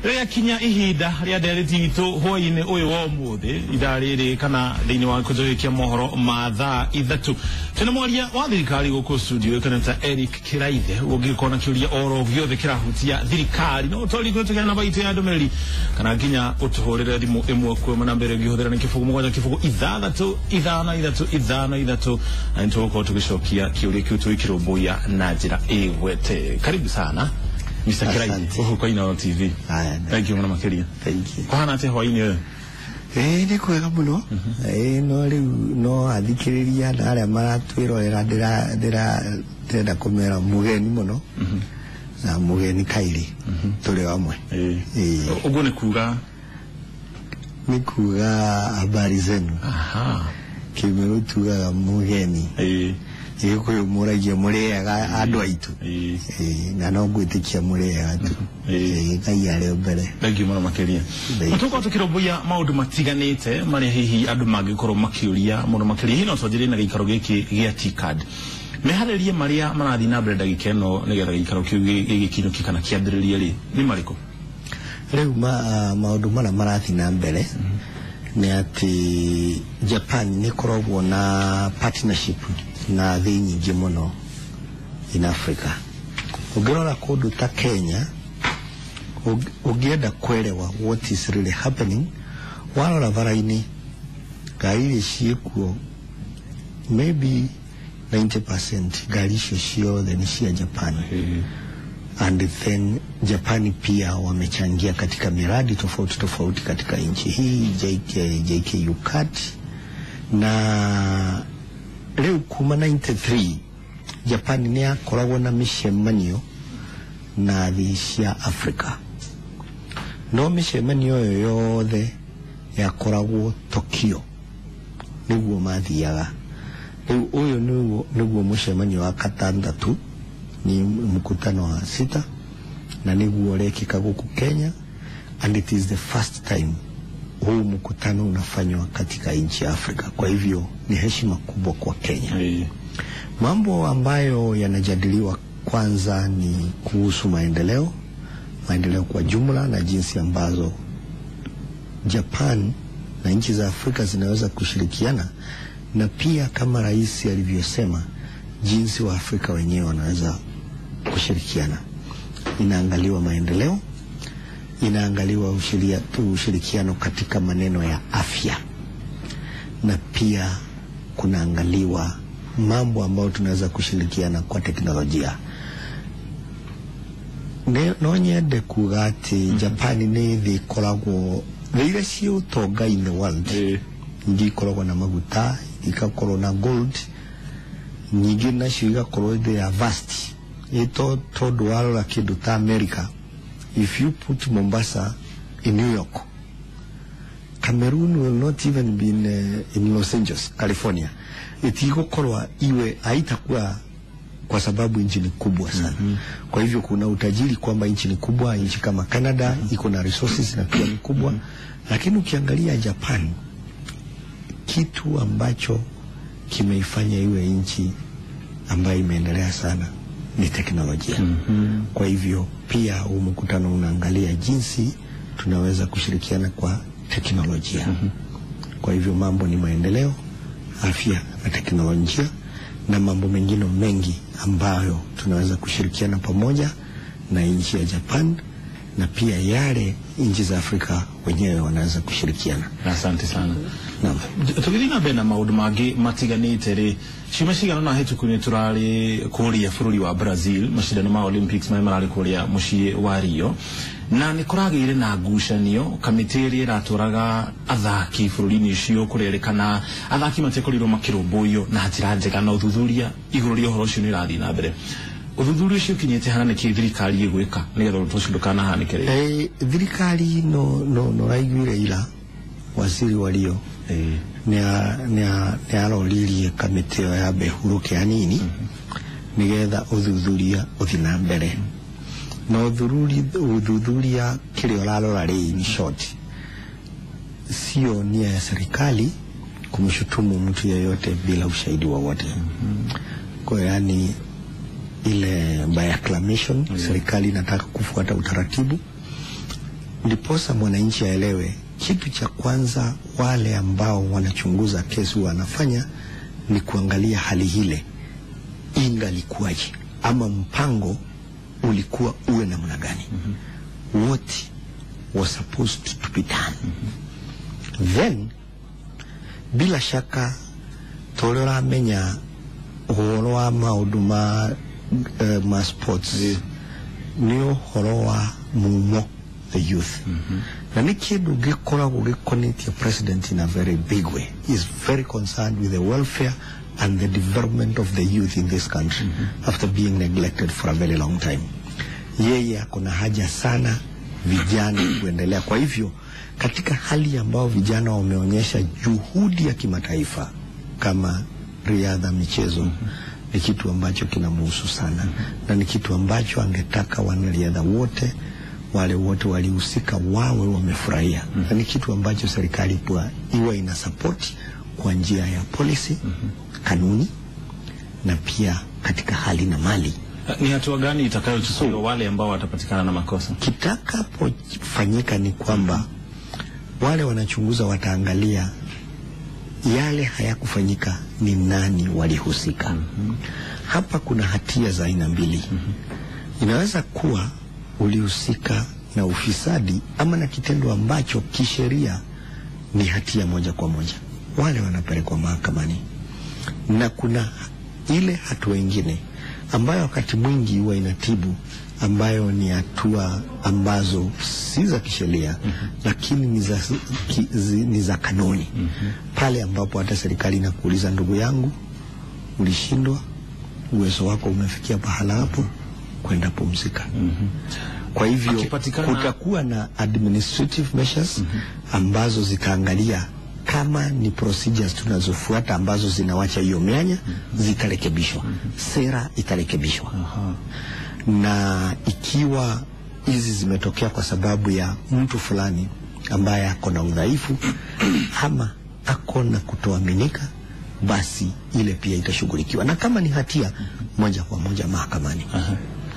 Rea kinya ihida ria dereti to hoine oyo wa muthe idariri kana thini wa kujoikia mohoro mathaa ithatu tena mwaria wa thirikari guku studio kana ta Eric Kiraithe ugikona kiuria oro giothe kirahutia thirikari no tori gutugana na baite ya ndomeri kana kinya utuhorere thimu imwe kwa manambere gihuthira na kifugo mugwanja kifugo ithano anto ko tugishokia kiuria kiutu ikiromboya na njira igwete. Karibu sana Mr. Kiraithe kwa Inooro TV. Thank you mwana makeria. Thank you. Kwa hana te hwaini yo? Ni kwega muno. No athikiriria na aria maratwirorera ndira kumera mugeni muno. Na mugeni kairi. Tuli wamwe. Ugo ni kuga? Ni kuga habari zenu. Aha. Kimeru tuga mugeni. Iko muragia mureaga andu aitu na no gwitikia mureaga tu ngai ari mbere. Thank you mwana makeria. Mutoko tukiromboya maundu matiganite mari hihi andu mangikorwo makiuria muno makeria hino tonjire na gikaro giki gia T-card mehalerie maria marathi na mbere ndagika ino nigetha gikaro kiu gigikinyuki kana kiambiririe ri ni mariko riu maundu mara marathi na mbere ni ati Japan ni korogwo na partnership na thĩ nyingĩ muno in Africa. Ungirora kundu ta Kenya ungienda kwelewa what is really happening warora varaini gari ciekuo maybe 90% gari cio ni cia Japan. And then Japan pia wamechangia katika miradi tofauti katika nchi hii JK UCAT na leo kuma 93 Japan ni akoragwo na mishemanio na cia Africa. No mishemanio yothe yakoragwo Tokyo niguo mathiaga. Leo uyu niguo mushemanio wa gatandatu ni mkutano wa 6 na niguo rekika guku Kenya, and it is the first time huu mkutano unafanywa katika nchi ya Afrika. Kwa hivyo ni heshima kubwa kwa Kenya. Mambo ambayo yanajadiliwa kwanza ni kuhusu maendeleo kwa jumla na jinsi ambazo Japan na nchi za Afrika zinaweza kushirikiana, na pia kama rais alivyosema jinsi wa Afrika wenyewe wanaweza kushirikiana. Inaangaliwa maendeleo, inaangaliwa ushirikiano katika maneno ya afya, na pia kunaangaliwa mambo ambayo tunaweza kushirikiana kwa teknolojia. No nyende kuga ati Japan ni thi koragwo thire cio tonga in the world. Ngi koragwo na maguta, ikakorwo na gold, nyingi nacio igakorwo they are vast. Ito tondu warora kindu ta America. If you put Mombasa in New York, Cameroon will not even be in Los Angeles, California. Itigokorwa iwe haitakuwa kwa sababu nchi ni kubwa sana. Kwa hivyo kuna utajiri kwamba nchi ni kubwa, nchi kama Canada iko na resources na pia ni kubwa. Lakini ukiangalia Japan, kitu ambacho kimeifanya iwe nchi ambayo imeendelea sana ni teknolojia. Kwa hivyo pia huu mkutano unaangalia jinsi tunaweza kushirikiana kwa teknolojia. Kwa hivyo mambo ni maendeleo, afya na teknolojia na mambo mengine mengi ambayo tunaweza kushirikiana pamoja na nchi ya Japan, na pia yale nchi za Afrika wenyewe wanaweza kushirikiana. Asante sana. Naam. Tukirina bena maundu magi matiganite ri shimashigana na hetukune turari kuria bururi wa Brazil mashindano ma Olympics marari kuria mushie wa Rio na ni kuragire na ngucanio kamitiri iraturaga athaki bururi-ini ucio kurerekana athaki matekorirwo makiromboyo na njira njega na uthuthuria iguru ria uhoro ucio ni rathi na mbere. Uthuthuria ucio kinyete hana ni thirikari igwika nigetha tucindukana hanikire. Thirikari no raiguire ira waziri wa Rio ni aroririe kamiti ya behuruke hanini nigetha uthuthuria uthina mbere. No uthuthuria kile orarora ri in short sio nia ya serikali kumshutumu mtu yeyote bila ushahidi wowote. Kwa yani ile by acclamation serikali inataka kufuata utaratibu ndiposa mwananchi aelewe kitu cha kwanza wale ambao wanachunguza kesi wanafanya ni kuangalia hali hile ingalikuwaje ama mpango ulikuwa uwe namna gani. What was supposed to be done. Then bila shaka tolera menya horo maundu ma sports niyo horo mumo the youth. Na ni kindu gikoragwo gikonete president in a very big way. He is very concerned with the welfare and the development of the youth in this country after being neglected for a very long time. Yeye akona haja sana vijana kuendelea. Kwa hivyo katika hali ambao vijana wameonyesha juhudi ya kimataifa kama riadha, michezo, ni kitu ambacho kinamhusu sana, na ni kitu ambacho angetaka wanariadha wote wale wote walihusika wawe wamefurahia. Na ni kitu ambacho serikali pia iwe ina support kwa njia ya policy, kanuni, na pia katika hali na mali. Ni hatua gani itakayochukuliwa wale ambao watapatikana na makosa? Kitakapofanyika ni kwamba wale wanachunguza wataangalia yale hayakufanyika ni nani walihusika. Hapa kuna hatia za aina mbili. Inaweza kuwa ulihusika na ufisadi ama na kitendo ambacho kisheria ni hatia moja kwa moja. Wale wanapelekwa mahakamani. Na kuna ile hatua nyingine ambayo wakati mwingi huwa inatibu, ambayo ni hatua ambazo si za kisheria lakini ni za kanuni. Pale ambapo hata serikali inakuuliza, ndugu yangu, ulishindwa, uwezo wako umefikia pahala hapo, kwenda pumzika. Kwa hivyo kutakuwa na administrative measures ambazo zitaangalia kama ni procedures tunazofuata ambazo zinawacha hiyo mianya, zitarekebishwa. Sera itarekebishwa. Na ikiwa hizi zimetokea kwa sababu ya mtu fulani ambaye akona udhaifu ama akona kutoaminika, basi ile pia itashughulikiwa. Na kama ni hatia, moja kwa moja mahakamani.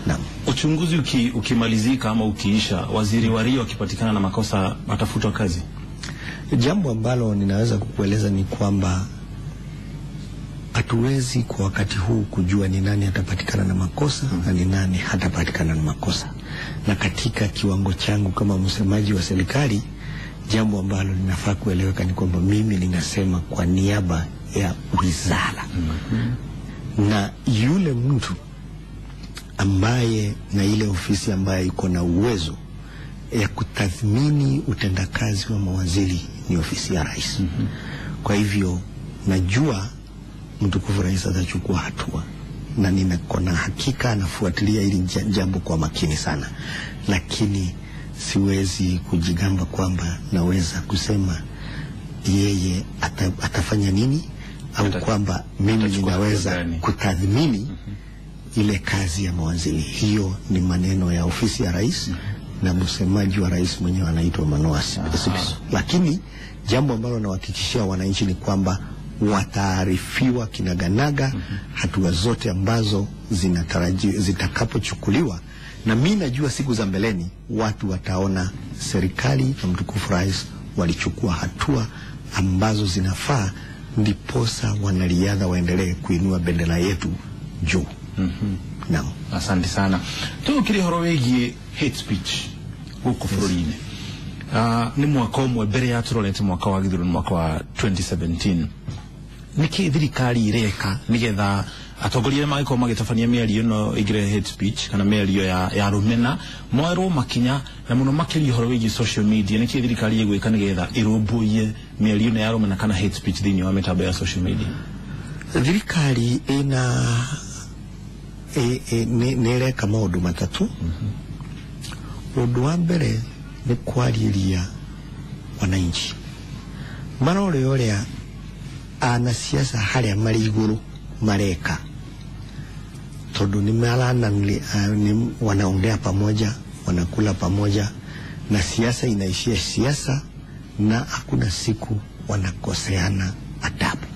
Naam. Uchunguzi ukimalizika ama ukiisha, waziri Wario akipatikana na makosa atafutwa kazi? Jambo ambalo ninaweza kukueleza ni kwamba hatuwezi kwa wakati huu kujua ni nani atapatikana na makosa na ni nani hatapatikana na makosa. Na katika kiwango changu kama msemaji wa serikali, jambo ambalo ninafaa kueleweka ni kwamba mimi ninasema kwa niaba ya wizara. Na yule mtu ambaye na ile ofisi ambaye iko na uwezo ya kutathmini utendakazi wa mawaziri ni ofisi ya rais. Kwa hivyo najua mtukufu rais atachukua hatua, na ninakona hakika anafuatilia ili jambo kwa makini sana. Lakini siwezi kujigamba kwamba naweza kusema yeye atafanya nini au kwamba mimi ninaweza kutathmini ile kazi ya mawaziri. Hiyo ni maneno ya ofisi ya rais na msemaji wa rais mwenyewe anaitwa Manoa Sipiso. Lakini jambo ambalo nawahakikishia wananchi ni kwamba wataarifiwa kinaganaga hatua zote ambazo zitakapochukuliwa. Na mimi najua siku za mbeleni watu wataona serikali na mtukufu rais walichukua hatua ambazo zinafaa, ndiposa wanariadha waendelee kuinua bendera yetu juu. Naam. Asante sana. Tukiri horo wegie hate speech huko Florida. Ni mwaka umwe mbere ya turorete mwaka wa githurano mwaka wa 2017. Niki thirikari ireka nigetha atongoria maiko magitafania mĩario no igire hate speech kana mĩario ya rumena moero makinya na muno makiri horo wigi social media. Niki thirikari igwika nigetha irumbuye mĩario na ya rumena kana hate speech thini wa mitambo ya social media? Thirikari nereka maundu matatu. Undu wa mbere ni kwariria wananchi marore yoria anasiasa haria mari iguru mareka, tondu ni marana ni wanaongea pamoja, wanakula pamoja, na siasa inaishia siasa, na hakuna siku wanakoseana adabu.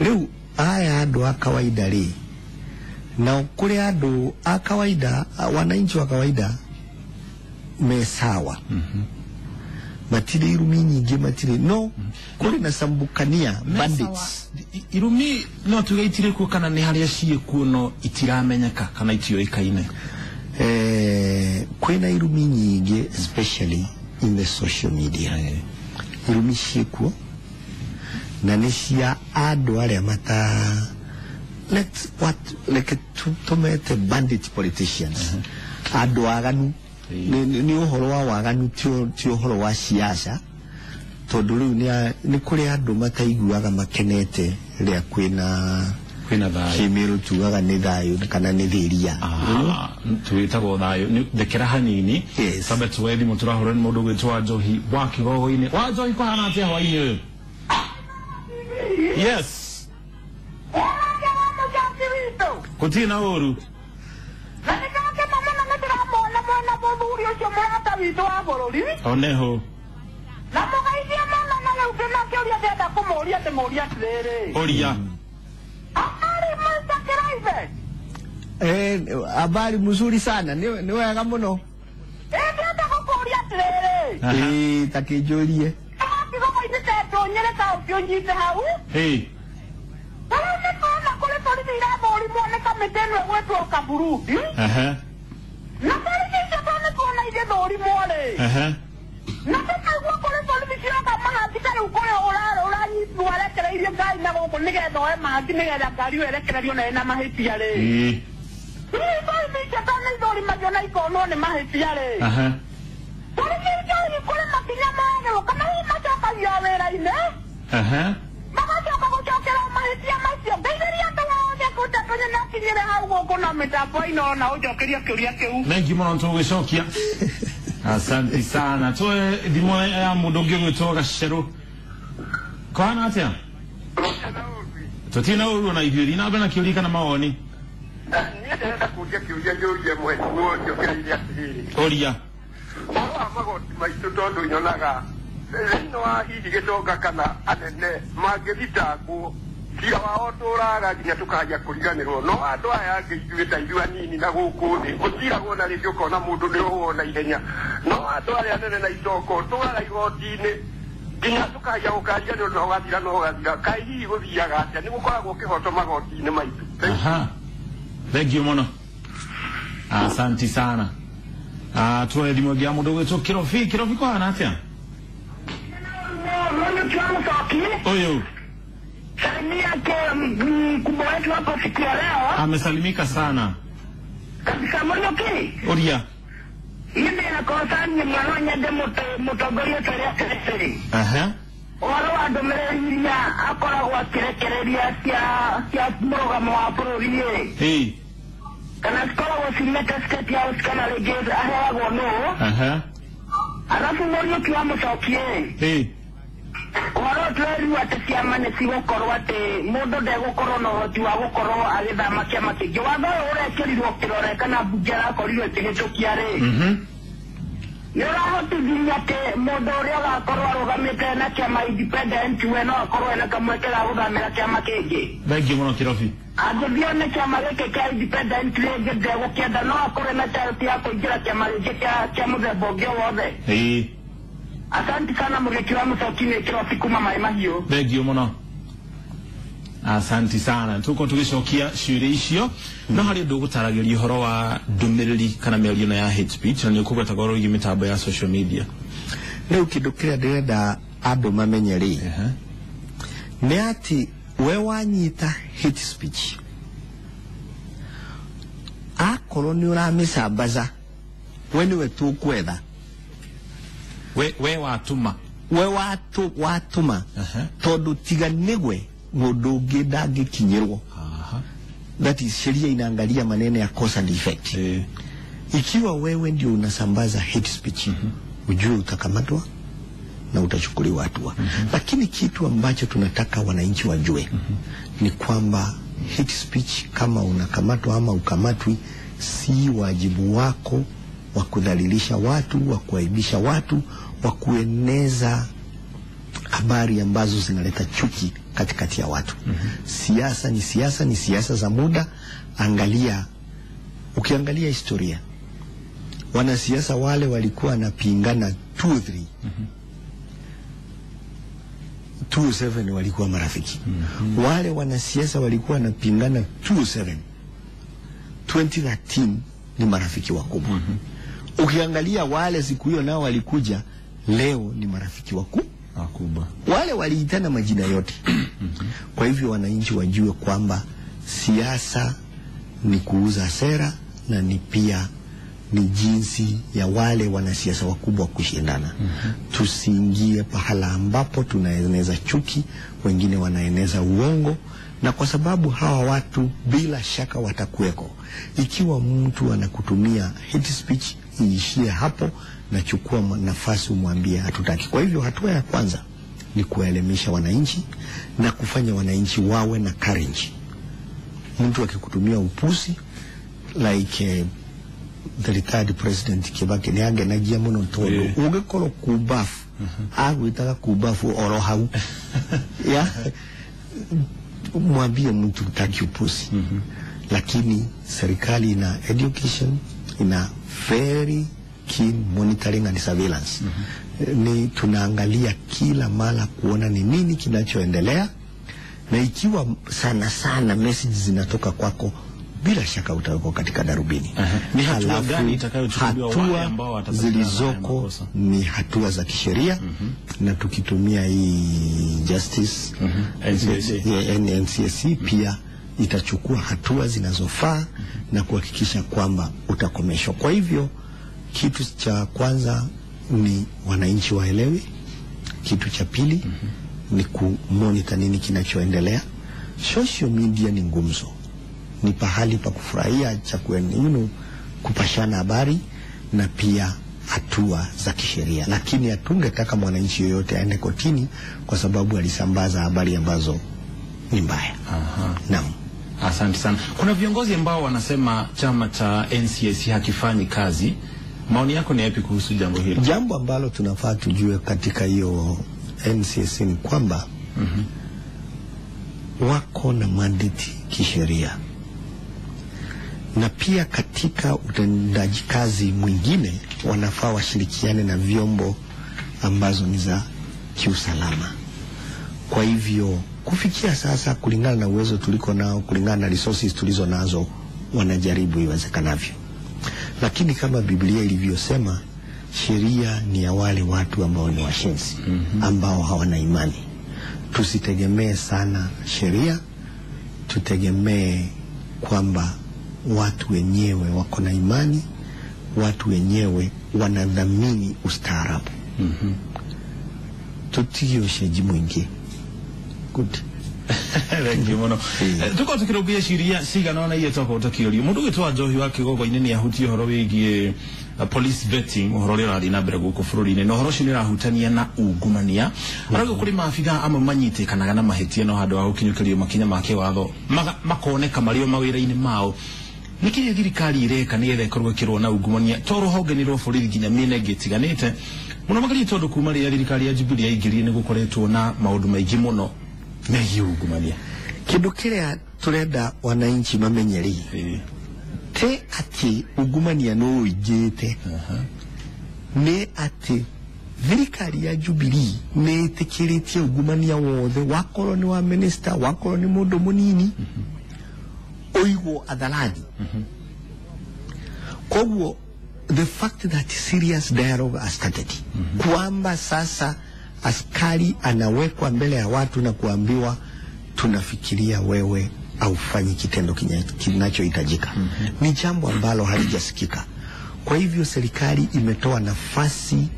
Leo aya andu a kawaida ri na kule andu a kawaida, wananchi wa kawaida me sawa matire irumi nyingi matire no kuri na sambukania bandits irumi no tugaitire ku kana ni haria cie kuno itiramenyeka kana itio ikaine kwena irumi nyingi especially in the social media irumi cie ku na nisia ado aria mata like to bandit politicians ado aganu ni uhoro wa waganu ti uhoro wa siasa tondu riu ni kuri andu mataiguaga makenete ria kwina thayo kimiru tugaga ni thayo kana ni thiria tuitago thayo ni dekera hanini sabe twethi muturahoro ni mundu gwitwa Njohi wa Kigogo-ini wa Njohi kwa hana atia hwaini yes kutina uru oneho oria habari mzuri sana ni wega muno takijurie Thank you muno tugicokia asante sana twe dimo ya mudonge gwitwa Gaceru kana atia tutina uru na ithiri na bana kiurika na maoni ni ndenda kuja kiuria njurie mwe wojo kiria thiri oria magoti maitu tondu nyonaga no ahithi gicoka kana anene mangithitangwo tia wao turaga nginya tukaja kuriganirwo no andu aya ngĩiguĩta ithua nini na gũkũ thĩ gũtiragwo na rĩngĩ ũkona mũndũ nĩũhũna ihenya no andu arĩa anene na icoko twara igoti-inĩ nginya tukaja gũkariganĩrwo no gathira kaĩ hihi gũthiaga atĩa nĩ gũkoragwo kĩhoto magoti-inĩ maitũ. Thank you muno asante sana twe thimo gya mundu gwitwa Kirofi kwa hana atia oyo salimia ke mkubwa wetu hapa siku ya leo amesalimika sana kabisa Monyoki oria yende nakosa ni mwana de mutogoria tere oro adomereria akora gwa kirekereria cia murugamo wa bururi kana skola wasimeta skati ya uskana legeza aheagwo no alafu Monyoki wa mucokie Oro tweri ati amane sigokorwo ati mundu ndegukorwo no hoti wa gukorwo agithama kiama kingi watho urekerirwo kirore kana bujara korirwo tigicukia ri nirahotithirie ati mundu uria agakorwo arugamite na kiama independent we no akorwo na kamweke ga guthamira kiama kingi. Thank you muno Kirofi angithio na kiama giki kia independent ringi ndegukienda no akorwo na charity ya kuingira kiama ringi kia muthemba ungi wothe. Asante sana mwekio wa msokini kila siku mama Imahio. Thank you muno asante sana tuko tugicokia ciuria icio no hari ndu gutaragiria horo wa ndumiriri kana mĩario na ya hate speech na nĩ kugweta goro igi mitambo ya social media riu kindu kiria ndirenda andu mamenye ri ni ati we wanyita hate speech akorwo ni uramisambaza we niwe tukwetha we watuma tondu tiga nigwe mundu ungi ndangikinyirwo that is sheria inaangalia maneno ya cause and effect ikiwa wewe ndio unasambaza hate speech ujue utakamatwa na utachukuliwa hatua lakini kitu ambacho tunataka wananchi wajue ni kwamba hate speech kama unakamatwa ama ukamatwi si wajibu wako wa kudhalilisha watu, wa kuaibisha watu, wa kueneza habari ambazo zinaleta chuki katikati ya watu. Siasa ni siasa za muda. Angalia, ukiangalia historia, wanasiasa wale walikuwa wanapingana 2-3. 2-7 walikuwa marafiki. Wale wanasiasa walikuwa wanapingana 2-7. 2013 ni marafiki wakubwa. Ukiangalia wale siku hiyo nao walikuja, leo ni marafiki wakubwa. Wale waliitana majina yote. Kwa hivyo wananchi wajue kwamba siasa ni kuuza sera, na ni pia ni jinsi ya wale wanasiasa wakubwa kushindana. Tusiingie pahala ambapo tunaeneza chuki, wengine wanaeneza uongo, na kwa sababu hawa watu bila shaka watakuweko. Ikiwa mtu anakutumia hate speech, iishie hapo, na chukua nafasi umwambie hatutaki. Kwa hivyo hatua ya kwanza ni kuelimisha wananchi na kufanya wananchi wawe na courage. Mtu akikutumia upusi like the retired president Kibaki ni agenagia muno todo ugekoro kubafu agwitaga kubafu orohau ya mwambie mtu taki upusi. Lakini serikali ina education, ina very keen monitoring and surveillance. Ni tunaangalia kila mara kuona ni nini kinachoendelea, na ikiwa sana message zinatoka kwako, bila shaka utawekwa katika darubini. Ni hatua gani itakayochukuliwa wale ambao watapatikana zilizoko ni hatua za kisheria, na tukitumia hii justice NCSC pia itachukua hatua zinazofaa na kuhakikisha kwamba utakomeshwa. Kwa hivyo kitu cha kwanza ni wananchi waelewe. Kitu cha pili ni kumonitor nini kinachoendelea. Social media ni ngumzo, ni pahali pa kufurahia cha kupashana habari na pia hatua za kisheria, lakini hatungetaka mwananchi yoyote aende kotini kwa sababu alisambaza habari ambazo ni mbaya. Naam. Asante sana. Kuna viongozi ambao wanasema chama cha NCSC hakifanyi kazi. Maoni yako ni yapi kuhusu jambo hili? Jambo ambalo tunafaa tujue katika hiyo NCSC ni kwamba wako na mandate kisheria, na pia katika utendaji kazi mwingine wanafaa washirikiane na vyombo ambazo ni za kiusalama. Kwa hivyo kufikia sasa, kulingana na uwezo tuliko nao, kulingana na resources tulizo nazo, wanajaribu iwezekanavyo. Lakini kama Biblia ilivyosema, sheria ni ya wale watu ambao ni washenzi, ambao hawana imani. Tusitegemee sana sheria, tutegemee kwamba watu wenyewe wako na imani, watu wenyewe wanadhamini ustaarabu. Tutio sheji mwingi. Good. Thank you mono. Tuko tukirubia sheria siganona iye toko utakiri. Mundu gitwa Njohi wa Kigogo inene yahuti horo wigie police vetting horo rero ari nabere guko fururi no horo shinira hutania na ugumania. Arago kuri maafitha ama manyite kanaga na mahetie no hado ahukinyukirio makinya make watho makoneka mario mawira-ini mao. Nikiri thirikari ireka ni ethe korwo kirwo na ugumania toro hoganirwo bũrũri nginya mĩena gĩtiganĩte muno makĩria tondu kuma rĩrĩa thirikari ya Jubilee yaingĩrire nĩ gũkoretwo na maũndũ maingĩ mũno megiĩ ugumania. Kĩndũ kĩrĩa turenda wananchi mamenyeri te ati ugumania no uingĩte, nĩ ati thirikari ya Jubilee nĩ ĩtĩkĩrĩtie ugumania wothe, wakorwo nĩ wa minister, wakorwo nĩ mũndũ mũnini oigo adhalani. Kwa the fact that serious dialogue has started, kwamba sasa askari anawekwa mbele ya watu na kuambiwa tunafikiria wewe aufanyi kitendo kinachohitajika, ni jambo ambalo halijasikika. Kwa hivyo serikali imetoa nafasi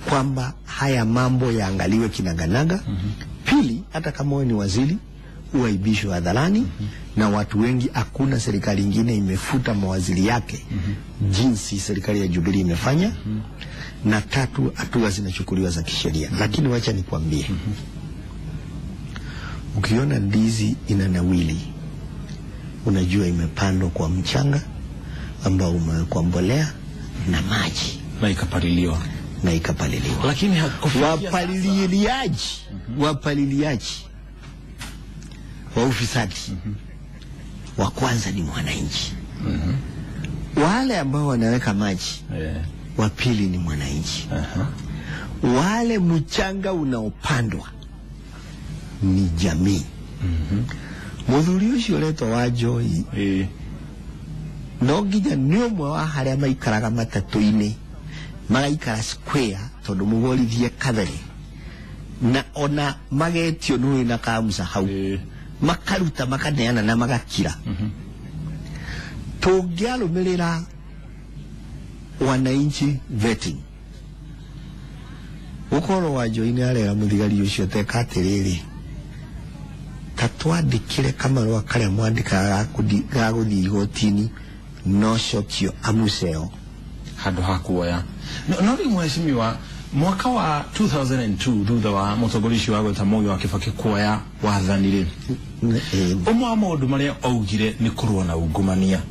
kwamba haya mambo yaangaliwe kinaganaga. Pili, hata kama wewe ni waziri uaibishwe hadharani, na watu wengi, hakuna serikali nyingine imefuta mawaziri yake jinsi serikali ya Jubilee imefanya. Na tatu, hatua zinachukuliwa za kisheria. Lakini wacha nikwambie, ukiona ndizi inanawili, unajua imepandwa kwa mchanga ambao umewekwa mbolea na maji na ikapaliliwa. Lakini wapaliliaji wa ufisadi wa kwanza ni mwananchi. wale ambao wanaweka maji wa pili ni mwananchi. Wale mchanga unaopandwa ni jamii. Muthuri ucio letwa wa Joy no nginya ni umwe wa haria maikaraga matatu-ini magaikara square tondu mugorithie katheri na ona magetio nui na kamsa hau makaruta makaneana na magakira. Tungiarumirira wananchi vetting ukoro wa Joy ni arega muthigari ucio teka atiriri tatwandikire kamarua karia mwandikaga ga guthii igotini no shokio amuseo handu hakuoya no ri mheshimiwa mwaka wa 2002 thutha wa mutogorishi wa gweta Moi wa Kibaki kuoya wathanire umwe wa maundu maria augire ni kurua na ungumania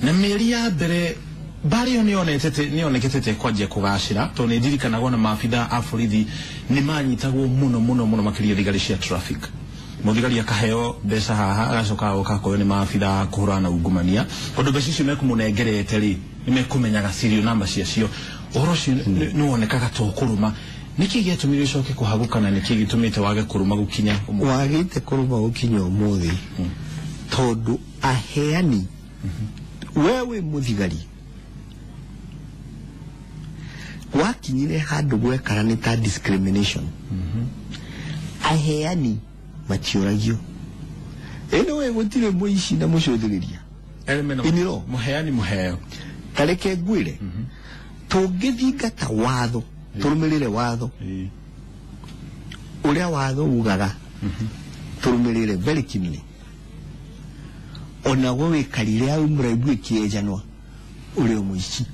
na mieri ya mbere bari nionekete kwajia kugashira to ni ndirikanagwo na maabitha a borithi ni manyitagwo muno makiria thigari cia traffic. Muthigari akaheo mbeca haha agacoka okakoyo ni maabitha kuhura na ungumania tondu mbeca icio mekumunengerete ri nimekumenyaga serial number ciacio uhoro ucio ni wonekaga to kuruma niki giatumire ucoke kuhaguka na niki gitumite wage kuruma gukinya wagite kuruma gukinya umuthi tondu aheani wewe muthigari wakinyire handu gwekara ni ta discrimination. Aheani machioragio eno we gutire muici na mucudiriria iniro muheani muheo tareke gwire tungithingata watho turumirire watho uria watho ugaga turumirire very keenly ona go wikarire au muraibu kiejanwa uri muici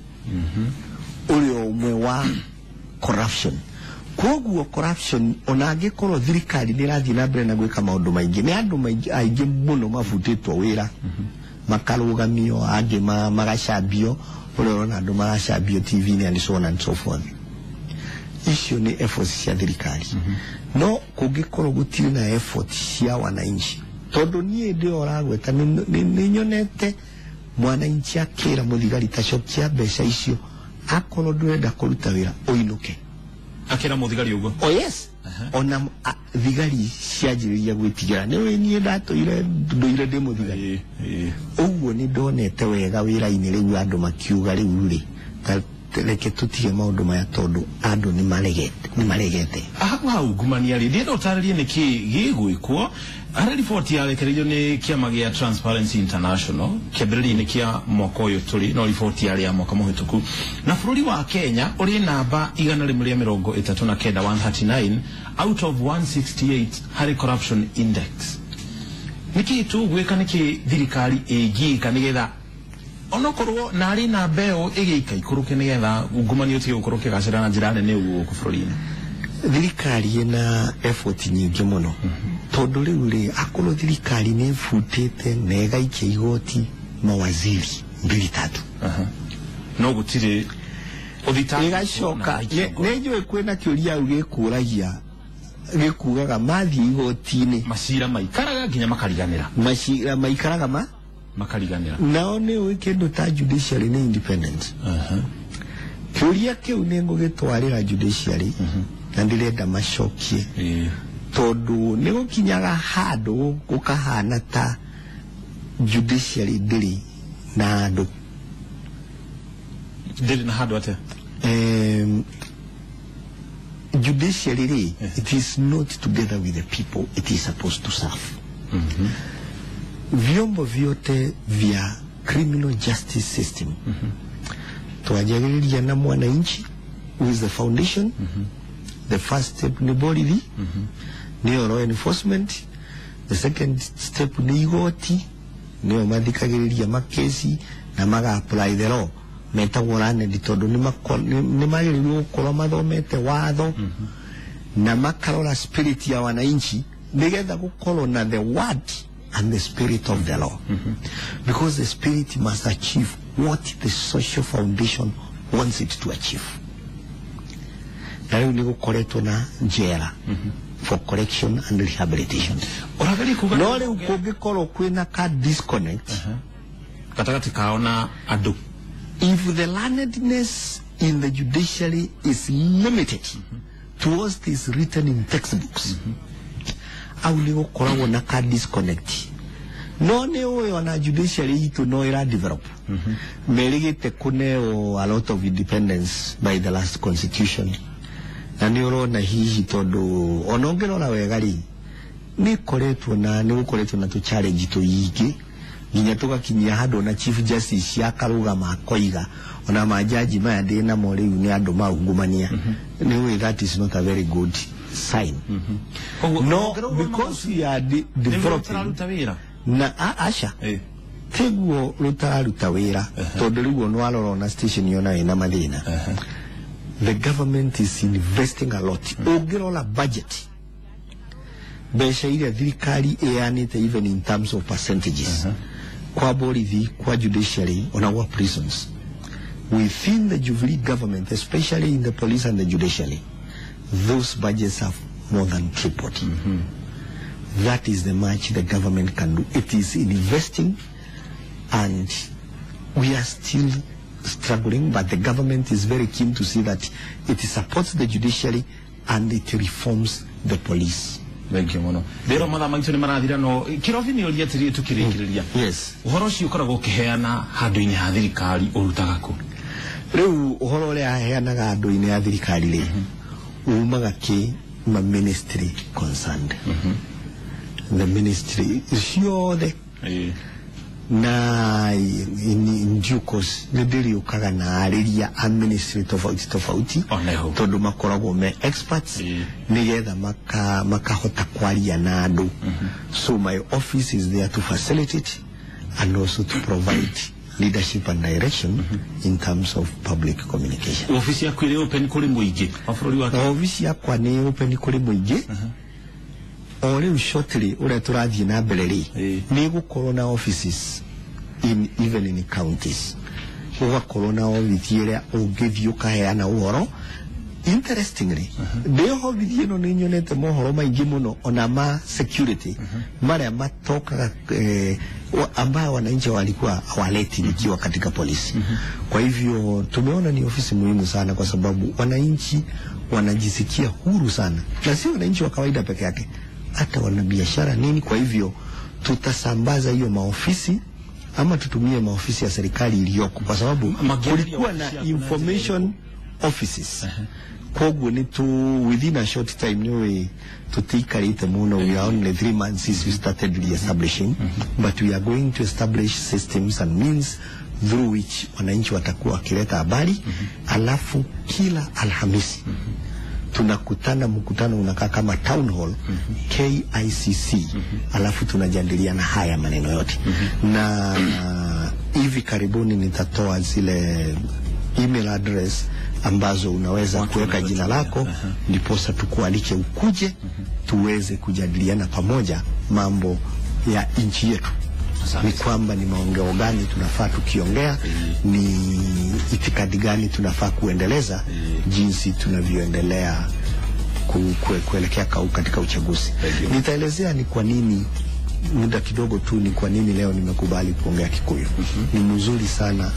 uri omwe wa corruption. Koguo corruption onage koro thirikari ni rathi na mbere na gwika maundu maingi ni andu maingi muno mafutitwo wira makarugamio angi magacambio urona andu magacambio TV ni and so on and so forth. Icio ni efforts cia thirikari no kungikoro gutiri na effort cia wananchi tondu nie ndio oragweta ni nyonete mwananchi akira muthigari tacokia mbeca icio akoro ndwenda kuruta wira uinuke akira muthigari ugo. Oh yes. Ona thigari cianjiriria gwitigira ni we nie ndatoire nduire ndi muthigari uguo ni ndonete wega wira-ini riu andu makiuga riu ri reke tutige maundu maya tondu andu ni maregete aha ungumania ri ndio utaririe niki gigwikwo ara report ya rekerejo ni kiama gia Transparency International kiambiriri ni kia mwaka uyu turi no report ya mwaka muhituku na bururi wa Kenya uri namba 139 out of 168 hari corruption index niki tu gwika niki thirikari igika nigetha onokorwo nari na mbeo igika ikuruke nigetha ungumania utige gukuruke gacira na njira nene ugu bururi-ini. Thirikari ina effort nyingi muno tondu riu ri akoro thirikari ni futite nega igoti mawaziri 2-3 no gutire uthitani igacoka nejo kwena kiuria ugikuragia gikugaga mathi igoti-ini masira maikaraga nginya makariganira masira maikaraga makariganira nao ni wikindu ta judiciary ni independent. Kiuria kiu ni ngugitwarira judiciary na ndirenda macokie tondu ni gukinyaga handu gukahana ta judiciary ndiri na andu ndiri na handu ate judiciary ri it is not together with the people it is supposed to serve. Vyombo vyote vya criminal justice system tuwajagiriria na mwananchi who is the foundation. The first step ni borithi ni law enforcement, the second step ni igoti ni mathikagiriria makesi na maga apply the law metagorane ditondu ni magiririo gukorwo mathomete watho na makarora spirit ya wananchi nigetha gukorwo na the word and the spirit of the law because the spirit must achieve what the social foundation wants it to achieve. Nariu ni gukoretwo na njera for correction and rehabilitation. No riu kungikorwo kwina ka disconnect katagati kaona andu if the learnedness in the judiciary is limited to what is written in textbooks, au ni gukoragwo na ka disconnect. No ne oyo na judiciary ito no era develop. Merigite kuneo a lot of independence by the last constitution. Na ni urona hihi tondu onongero na wegari ni koretwo na tu challenge to yiki nginya tugakinyia handu na chief justice yakarugama akoiga ona majaji maya ndina mo riu ni andu maungumania. That is not a very good sign. No, because we are developing na asha teguo rutaruta wira tondu riu no aloro na station yona ina madina. The government is investing a lot. Ogirola budget besha ile thirikari eanite even in terms of percentages kwa borithi, kwa judiciary, on our prisons. Within the Jubilee government, especially in the police and the judiciary, those budgets have more than tripled. That is the much the government can do. It is investing, and we are still struggling, but the government is very keen to see that it supports the judiciary and it reforms the police. Thank you, Mono. Dero mada mangitoni marathira no kirofi ni oria tiri tukirikiria. Yes. Uhoro cio ukoragwo kiheana handu-ini ha thirikari urutaga ku. Riu uhoro ria heanaga handu-ini ha thirikari ri umaga ki ma ministry concerned. The ministry ciothe na in due course nidiri ukaga na ariria a ministry tofauti tondu makoragwo me experts nigetha makahota kwaria na andu. So my office is there to facilitate and also to provide leadership and direction in terms of public communication. Office yaku iri open kuri muingi afururi wake? Office yakwa ni open kuri muingi. Ore shortly ure turathie na mbere ri ni gukorwo na offices even in counties. Ugakorwo na office ire ungithio kaheana uhoro. Interestingly, ndeho video no ni nyonete mohoro maingi muno ona ma security mara matoka ambao wananchi walikuwa hawaleti nikiwa katika polisi. Kwa hivyo tumeona ni ofisi muhimu sana kwa sababu wananchi wanajisikia huru sana, na si wananchi wa kawaida peke yake, hata wanabiashara nini. Kwa hivyo tutasambaza hiyo maofisi ama tutumie maofisi ya serikali iliyoko, kwa sababu kulikuwa na information offices. Kogu ni to within a short time niwe tutikarite muno. We are only 3 months since we started re-establishing, but we are going to establish systems and means through which wananchi watakuwa wakileta habari. Alafu kila Alhamisi tunakutana, mkutano unakaa kama town hall KICC, alafu tunajadiliana haya maneno yote. Na hivi karibuni nitatoa zile email address ambazo unaweza kuweka jina lako, ndiposa tukualike ukuje tuweze kujadiliana pamoja mambo ya nchi yetu. Ni kwamba ni maongeo gani tunafaa tukiongea, ni itikadi gani tunafaa kuendeleza jinsi tunavyoendelea kuelekea katika uchaguzi. Nitaelezea ni kwa nini, muda kidogo tu, ni kwa nini leo nimekubali kuongea Kikuyu. Ni mzuri sana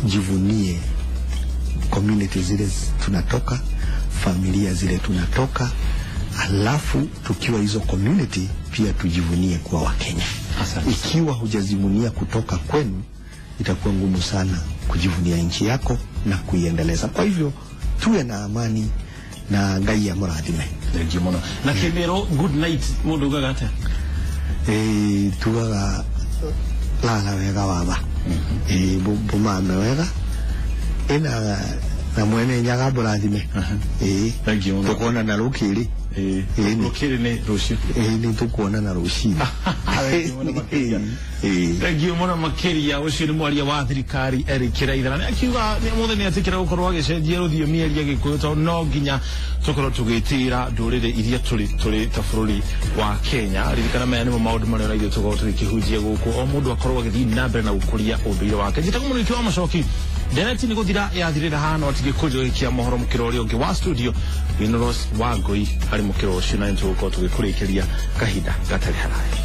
tujivunie community zile tunatoka, familia zile tunatoka, alafu tukiwa hizo community pia tujivunie kuwa Wakenya. Ikiwa hujazivunia kutoka kwenu, itakuwa ngumu sana kujivunia nchi yako na kuiendeleza. Kwa hivyo tuwe na amani na Ngai ya murathime. Thank you muno. Na Kemero, good night mundu gagata. Tuwaga lala wega baba. Bumame wega. Ina na mwene nyaga murathime. Thank you muno. Tukona na rukiri. Rukiri ni rucio. Ni tukuona na rucio. Thank you muno makiria. Ucio ni mwaria wa thirikari Eric Kiraithana. Akiuga ni muthe ni atikira gukorwo agicenjia ruthiomi eria Gikuyu to no nginya tukorwo tugitira ndurire iria turi ta bururi wa Kenya. Ririkana maya nimo maundu maria raithio tukorwo tukihunjia guku, o mundu akorwo agithii na mbere na gukuria unduire wake. Njitaga muno ikiwa macoki Deneti ni guthira yathirira hano atigikurio kia mohoro mukiro uri ungi wa studio Winoros wa Ngoi ari mukiro ucio na ntuko tugikurikiria kahinda gatari haraya.